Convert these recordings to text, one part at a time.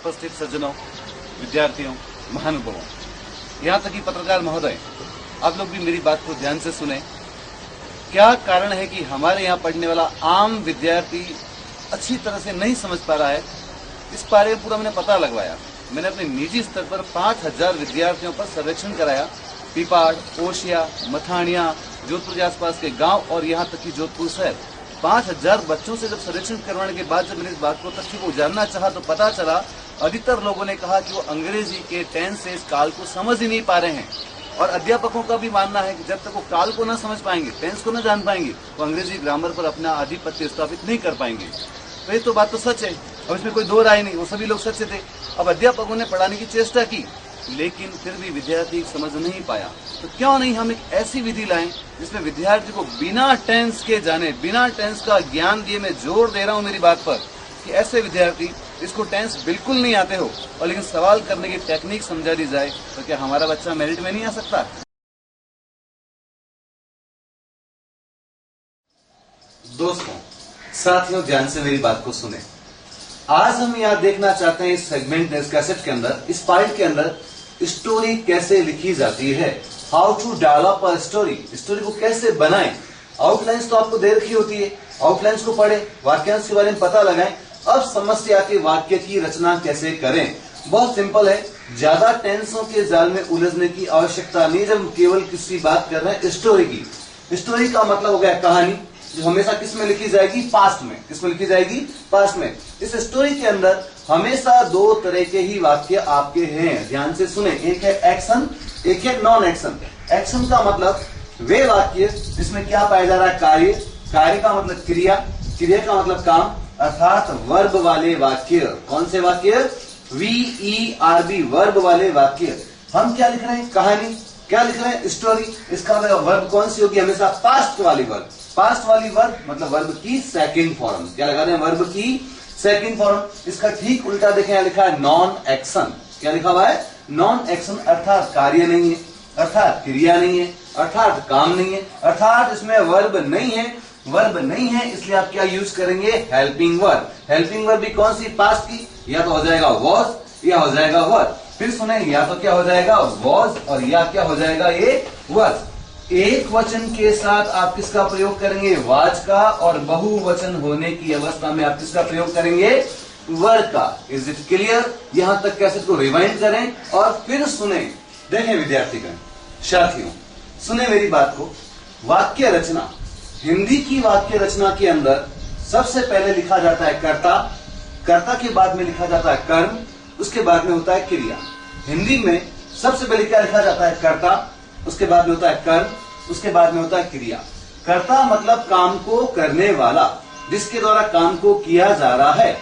उपस्थित सज्जनों, विद्यार्थियों, महानुभावों, यहाँ तक कि पत्रकार महोदय, आप लोग भी मेरी बात को ध्यान से सुने। क्या कारण है कि हमारे यहाँ पढ़ने वाला आम विद्यार्थी अच्छी तरह से नहीं समझ पा रहा है? इस बारे में पूरा मैंने पता लगवाया। मैंने अपने निजी स्तर पर 5000 विद्यार्थियों पर सर्वेक्षण कराया। पीपाड़, ओशिया, मथानिया, जोधपुर के आसपास के गांव और यहाँ तक कि जोधपुर शहर, 5000 बच्चों से जब सर्वेक्षण करवाने के बाद जब मैंने इस बात को तथ्य को जानना चाहा तो पता चला अधिकतर लोगों ने कहा कि वो अंग्रेजी के टेंस से इस काल को समझ ही नहीं पा रहे हैं। और अध्यापकों का भी मानना है कि जब तक वो काल को न समझ पाएंगे, टेंस को न जान पाएंगे, वो अंग्रेजी ग्रामर पर अपना आधिपत्य स्थापित नहीं कर पाएंगे। तो ये तो बात तो सच है, अब इसमें कोई दो राय नहीं, वो सभी लोग सच थे। अब अध्यापकों ने पढ़ाने की चेष्टा की, लेकिन फिर भी विद्यार्थी समझ नहीं पाया। तो क्यों नहीं हम एक ऐसी विधि लाएं जिसमें विद्यार्थी को बिना टेंस के जाने, बिना टेंस का ज्ञान दिए, मैं जोर दे रहा हूं मेरी बात पर, कि ऐसे विद्यार्थी जिसको टेंस बिल्कुल नहीं आते हो और लेकिन सवाल करने की टेक्निक समझा दी जाए, तो क्या हमारा बच्चा मेरिट में नहीं आ सकता? दोस्तों, साथियों, ध्यान से मेरी बात को सुने। आज हम यहाँ देखना चाहते हैं इस सेगमेंट, इस कैसेट के अंदर, इस पार्ट के अंदर स्टोरी कैसे लिखी जाती है। How to develop a story, story को कैसे बनाएं। आउटलाइंस तो आपको दे रखी होती है, आउटलाइंस को पढ़े, वाक्यांश के बारे में पता लगाएं। अब समस्या के वाक्य की रचना कैसे करें। बहुत सिंपल है, ज्यादा टेंसों के जाल में उलझने की आवश्यकता नहीं। जब केवल किसी बात कर रहे हैं स्टोरी की, स्टोरी का मतलब हो गया कहानी, जो हमेशा किस में लिखी जाएगी? पास्ट में। किस में लिखी जाएगी? पास्ट में। इस स्टोरी के अंदर हमेशा दो तरह के ही वाक्य आपके हैं, ध्यान से सुने। एक है एक्शन, एक है नॉन एक्शन। एक्शन का मतलब वे वाक्य जिसमें क्या पाया जा रहा है? कार्य। कार्य का मतलब क्रिया, क्रिया का मतलब काम, अर्थात वर्ब वाले वाक्य। कौन से वाक्य? VERB, वर्ब वाले वाक्य। हम क्या लिख रहे हैं? कहानी। क्या लिख रहे हैं? स्टोरी। इसका वर्ब कौन सी होगी? हमेशा पास्ट वाली वर्ब। पास्ट वाली वर्ब मतलब वर्ब की सेकंड फॉर्म। क्या लगा रहे हैं? वर्ब की सेकंड फॉर्म। इसका ठीक उल्टा देखें, यहां लिखा है नॉन एक्शन। क्या लिखा हुआ है? नॉन एक्शन, अर्थात कार्य नहीं है, अर्थात क्रिया नहीं है, अर्थात काम नहीं है, अर्थात इसमें वर्ब नहीं है। वर्ब नहीं है इसलिए आप क्या यूज करेंगे? Helping verb. हेल्पिंग वर्ब भी कौन सी? पास्ट की। या तो हो जाएगा वॉज या हो जाएगा वर। फिर सुने, या तो क्या हो जाएगा? वॉज, और या क्या हो जाएगा? ये वॉज। एक वचन के साथ आप किसका प्रयोग करेंगे? वाज का। और बहुवचन होने की अवस्था में आप किसका प्रयोग करेंगे? वर का। Is it clear? यहां तक कैसेट को रिवाइंड करें और फिर सुने। देखें विद्यार्थीगण, साथियों, सुने मेरी बात को। वाक्य रचना, हिंदी की वाक्य रचना के अंदर सबसे पहले लिखा जाता है कर्ता, कर्ता के बाद में लिखा जाता है कर्म, उसके बाद में होता है क्रिया। हिंदी में सबसे पहले क्या लिखा जाता है? कर्ता, उसके बाद में होता है कर्म, उसके बाद में होता है क्रिया। कर्ता मतलब काम को करने वाला, जिसके द्वारा काम को किया जा रहा है।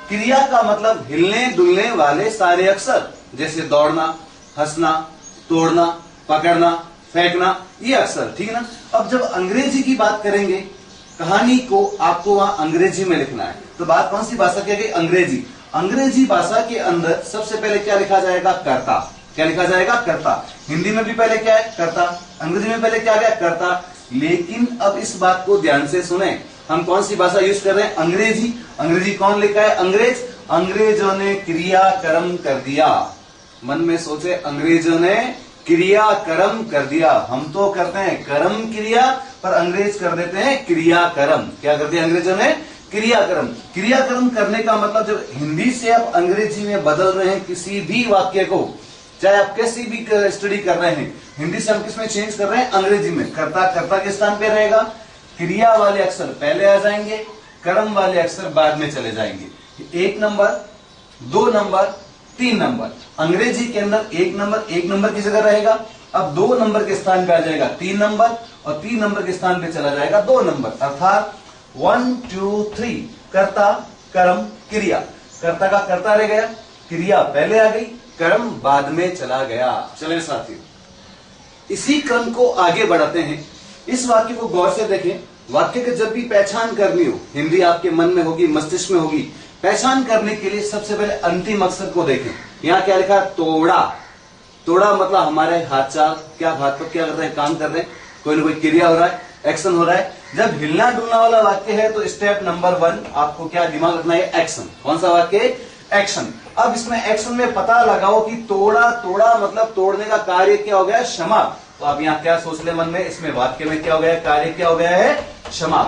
क्रिया का मतलब हिलने डुलने वाले सारे अक्षर, जैसे दौड़ना, हंसना, तोड़ना, पकड़ना, फेंकना, ये अक्षर। ठीक है ना? अब जब अंग्रेजी की बात करेंगे, कहानी को आपको वहां अंग्रेजी में लिखना है, तो बात कौन सी भाषा की आ गई? अंग्रेजी। अंग्रेजी भाषा के अंदर सबसे पहले क्या लिखा जाएगा? कर्ता। क्या लिखा जाएगा? कर्ता। हिंदी में भी पहले क्या है? कर्ता। अंग्रेजी में पहले क्या गया? कर्ता। लेकिन अब इस बात को ध्यान से सुने, हम कौन सी भाषा यूज कर रहे हैं? अंग्रेजी। अंग्रेजी कौन लिखा है? अंग्रेज। अंग्रेजों ने क्रिया कर्म कर दिया। मन में सोचे, अंग्रेजों ने क्रिया कर्म कर दिया। हम तो करते हैं कर्म क्रिया, पर अंग्रेज कर देते हैं क्रिया कर्म। क्या कर दिया अंग्रेजों ने? क्रिया कर्म। क्रिया कर्म करने का मतलब जब हिंदी से आप अंग्रेजी में बदल रहे हैं किसी भी वाक्य को, चाहे आप कैसी भी स्टडी कर रहे हैं, हिंदी से हम किसमें चेंज कर रहे हैं? अंग्रेजी में। कर्ता, कर्ता के स्थान पे रहेगा, क्रिया वाले अक्षर पहले आ जाएंगे, कर्म वाले अक्षर बाद में चले जाएंगे। 1 नंबर, 2 नंबर, 3 नंबर। अंग्रेजी के अंदर 1 नंबर की जगह रहेगा। अब 2 नंबर के स्थान पे आ जाएगा 3 नंबर, और 3 नंबर के स्थान पे चला जाएगा 2 नंबर, अर्थात 1 2 3। कर्ता, कर्म, क्रिया। कर्ता का कर्ता रह गया, क्रिया पहले आ गई, कर्म बाद में चला गया। चले साथियों, इसी क्रम को आगे बढ़ाते हैं। इस वाक्य को गौर से देखें। वाक्य की जब भी पहचान करनी हो, हिंदी आपके मन में होगी, मस्तिष्क में होगी, पहचान करने के लिए सबसे पहले अंतिम अक्षर को देखें। यहाँ क्या लिखा है? तोड़ा। तोड़ा मतलब हमारे हाथ चाल, क्या हाथ पर क्या कर रहे हैं? काम कर रहे हैं, कोई ना कोई क्रिया हो रहा है, एक्शन हो रहा है। जब हिलना डुलना वाला वाक्य है तो स्टेप नंबर 1 आपको क्या दिमाग रखना है? एक्शन। कौन सा वाक्य? एक्शन। अब इसमें एक्शन में पता लगाओ कि तोड़ा, तोड़ा मतलब तोड़ने का कार्य क्या हो गया, क्षमा। तो आप यहां क्या सोच ले मन में, इसमें वाक्य में क्या हो गया, कार्य क्या हो गया है, क्षमा।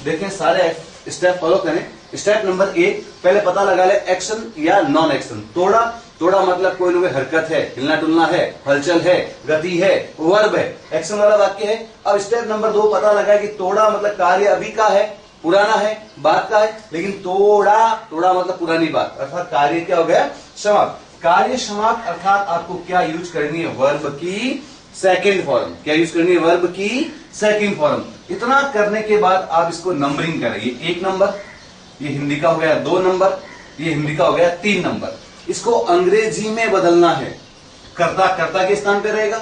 देखें सारे स्टेप फॉलो करें। स्टेप नंबर 1, पहले पता लगा ले एक्शन या नॉन एक्शन। तोड़ा, तोड़ा मतलब कोई ना कोई हरकत है, हिलना डुलना है, हलचल है, गति है, वर्ब है, एक्शन वाला वाक्य है। अब स्टेप नंबर 2 पता लगा कि तोड़ा मतलब कार्य अभी का है, पुराना है, बात का है, लेकिन तोड़ा, तोड़ा मतलब पुरानी बात, अर्थात कार्य क्या हो गया, समाप्त। कार्य समाप्त अर्थात आपको क्या यूज करनी है, वर्ब की सेकंड फॉर्म। क्या यूज करनी है, वर्ब की सेकंड फॉर्म। इतना करने के बाद आप इसको नंबरिंग करेंगे। 1 नंबर, ये हिंदी का हो गया 2 नंबर, ये हिंदी का हो गया 3 नंबर। इसको अंग्रेजी में बदलना है। कर्ता, कर्ता के स्थान पे रहेगा,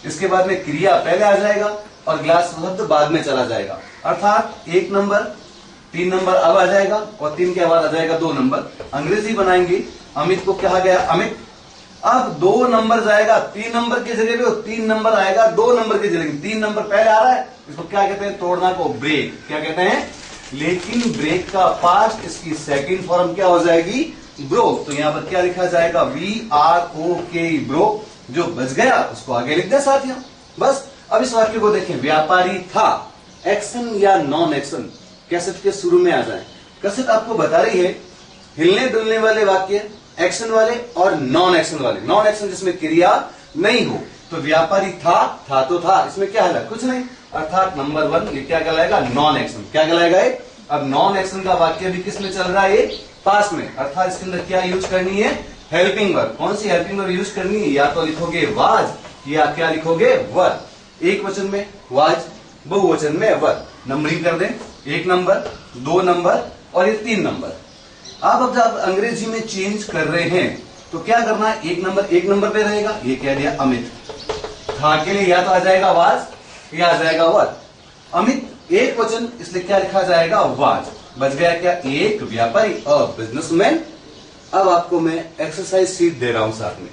इसके बाद में क्रिया पहले आ जाएगा और ग्लास शब्द बाद में चला जाएगा। अर्थात 1 नंबर, 3 नंबर अब आ जाएगा और 3 के बाद आ जाएगा 2 नंबर। अंग्रेजी बनाएंगे, अमित को कहा गया अमित। अब 2 नंबर जाएगा 3 नंबर की जगह पे, 3 नंबर आएगा 2 नंबर की जगह। 3 नंबर पहले आ रहा है, इसको क्या कहते हैं, तोड़ना को ब्रेक। क्या कहते हैं, लेकिन ब्रेक का पास्ट, इसकी सेकंड फॉर्म क्या हो जाएगी, ब्रोक। तो यहां पर क्या लिखा जाएगा, VROK, ब्रोक। जो बच गया उसको आगे लिख दे साथियों, बस। अब इस वाक्य को देखें, व्यापारी था, एक्शन या नॉन एक्शन, कैसेट के शुरू में आ जाए। कैसेट आपको बता रही है हिलने डुलने वाले वाक्य, एक्शन वाले और नॉन एक्शन वाले। नॉन एक्शन जिसमें क्रिया नहीं हो। तो व्यापारी था तो था, इसमें क्या है, कुछ नहीं, अर्थात नंबर 1 ये क्या कहलाएगा, नॉन एक्शन। क्या कहलाएगा ये, अब नॉन एक्शन का वाक्य भी किस में चल रहा है, पास में, अर्थात इसके अंदर क्या यूज करनी है, हेल्पिंग वर्ब। कौन सी हेल्पिंग वर्ब यूज करनी है, या तो लिखोगे वाज या क्या लिखोगे, वर। एक वचन में वाज, बहुवचन में वर। नंबरिंग कर दें, 1 नंबर, 2 नंबर और ये 3 नंबर। अब जब अंग्रेजी में चेंज कर रहे हैं तो क्या करना है, 1 नंबर पे रहेगा, ये कह दिया अमित। था के लिए या तो आ जाएगा वाज या आ जाएगा वर। अमित एक वचन, इसलिए क्या लिखा जाएगा, वाज। बच गया क्या, एक व्यापारी और बिजनेसमैन। अब आपको मैं एक्सरसाइज शीट दे रहा हूं साथ में,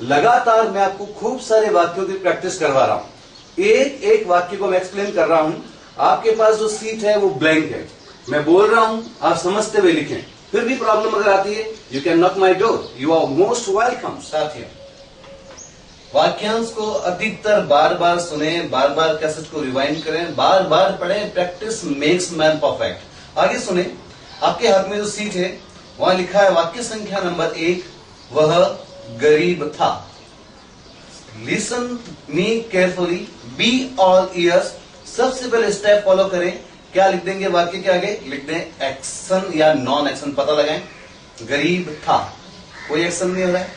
लगातार मैं आपको खूब सारे वाक्यों की प्रैक्टिस करवा रहा हूं। एक एक वाक्य को मैं एक्सप्लेन कर रहा हूं। आपके पास जो सीट है वो ब्लैंक है, मैं बोल रहा हूं, आप समझते हुए लिखें। फिर भी प्रॉब्लम अगर आती है, you can knock my door, you are most welcome. साथियों, वाक्यांश को अधिकतर बार बार सुने, बार बार कैसेट को रिवाइंड करें, बार बार पढ़ें। Practice makes man perfect. आगे सुने, आपके हाथ में जो सीट है वहां लिखा है वाक्य संख्या नंबर 1, वह गरीब था। Listen me carefully, be all years. सबसे पहले स्टेप फॉलो करें। क्या लिख देंगे वाक्य के आगे, लिख दें एक्शन या नॉन एक्शन, पता लगाएं। गरीब था, कोई एक्शन नहीं हो रहा है,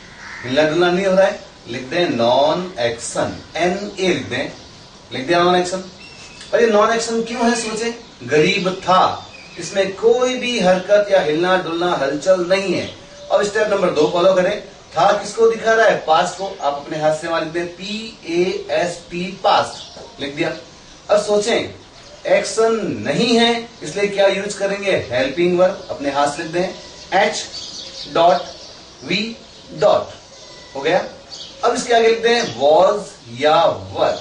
हिलना डुलना नहीं हो रहा है, लिख दें नॉन एक्शन, NA लिख दें नॉन एक्शन। और ये नॉन एक्शन क्यों है, सोचे, गरीब था, इसमें कोई भी हरकत या हिलना डुलना हलचल नहीं है। अब स्टेप नंबर 2 फॉलो करें। था किसको दिखा रहा है, पास्ट को। आप अपने हाथ से वहां लिख दें PAST, पास्ट लिख दिया। अब सोचें, एक्शन नहीं है, इसलिए क्या यूज करेंगे, हेल्पिंग वर्ब। अपने हाथ से लिख दें H.V. हो गया। अब इसके आगे लिखते हैं वॉज या वर,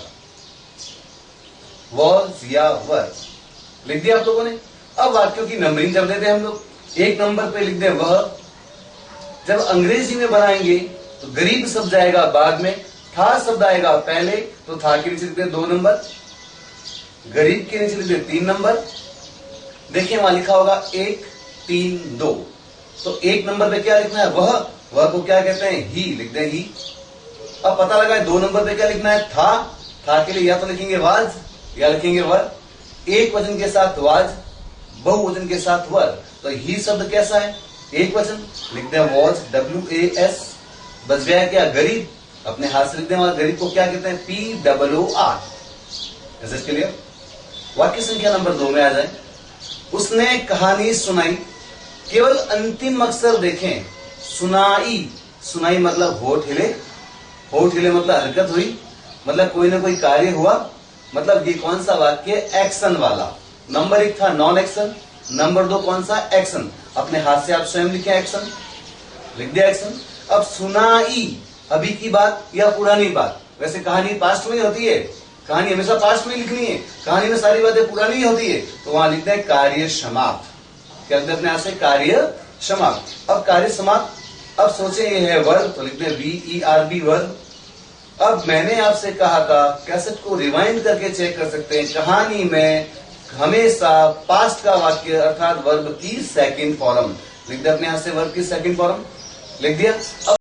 वॉज या वर लिख दिया आप लोगों ने। अब वाक्यों की नंबरिंग कर देते हैं हम लोग। 1 नंबर पे लिख दें वह। जब अंग्रेजी में बनाएंगे तो गरीब शब्द आएगा बाद में, था शब्द आएगा पहले, तो था के नीचे लिख दें 2 नंबर, गरीब के नीचे लिख दें 3 नंबर। देखिए वहां लिखा होगा 1 3 2, तो 1 नंबर पे क्या लिखना है, वह को क्या कहते हैं, ही लिख दें ही। अब पता लगा 2 नंबर पे क्या लिखना है, था के लिए या तो लिखेंगे वाज या लिखेंगे वर। एक वचन के साथ वाज, बहुवचन के साथ वर। तो ही शब्द कैसा है, एक वचन, लिखते हैं वॉज, WAS। बच गया क्या, गरीब। अपने हाथ से लिखते हैं, गरीब को क्या कहते हैं, POOR। ऐसे के लिए वाक्य संख्या नंबर 2 में आ जाए। उसने कहानी सुनाई। केवल अंतिम अक्षर देखें, सुनाई, सुनाई मतलब होठ हिले, होठ हिले मतलब हरकत हुई, मतलब कोई ना कोई कार्य हुआ, मतलब ये कौन सा वाक्य, एक्शन वाला। नंबर 1 था नॉन एक्शन, नंबर 2 कौन सा, एक्शन। अपने हाथ से आप स्वयं लिखें एक्शन, लिख दिया एक्शन। अब सुनाई, अभी की बात या पुरानी बात। वैसे कहानी पास्ट में होती है, कहानी हमेशा पास्ट में लिखनी है, कहानी में सारी बातें पुरानी होती है, तो वहां लिखते हैं कार्य समाप्त। क्या लिखते हैं अपने हाथ से, कार्य समाप्त। अब कार्य समाप्त। अब सोचे ये है वर्ब, तो लिखते हैं VERB वर्ब। अब मैंने आपसे कहा था कैसेट को रिवाइंड करके चेक कर सकते हैं। कहानी में हमेशा पास्ट का वाक्य अर्थात वर्ब की सेकंड फॉर्म लिख दिया अपने यहां से, वर्ब की सेकंड फॉर्म लिख दिया। अब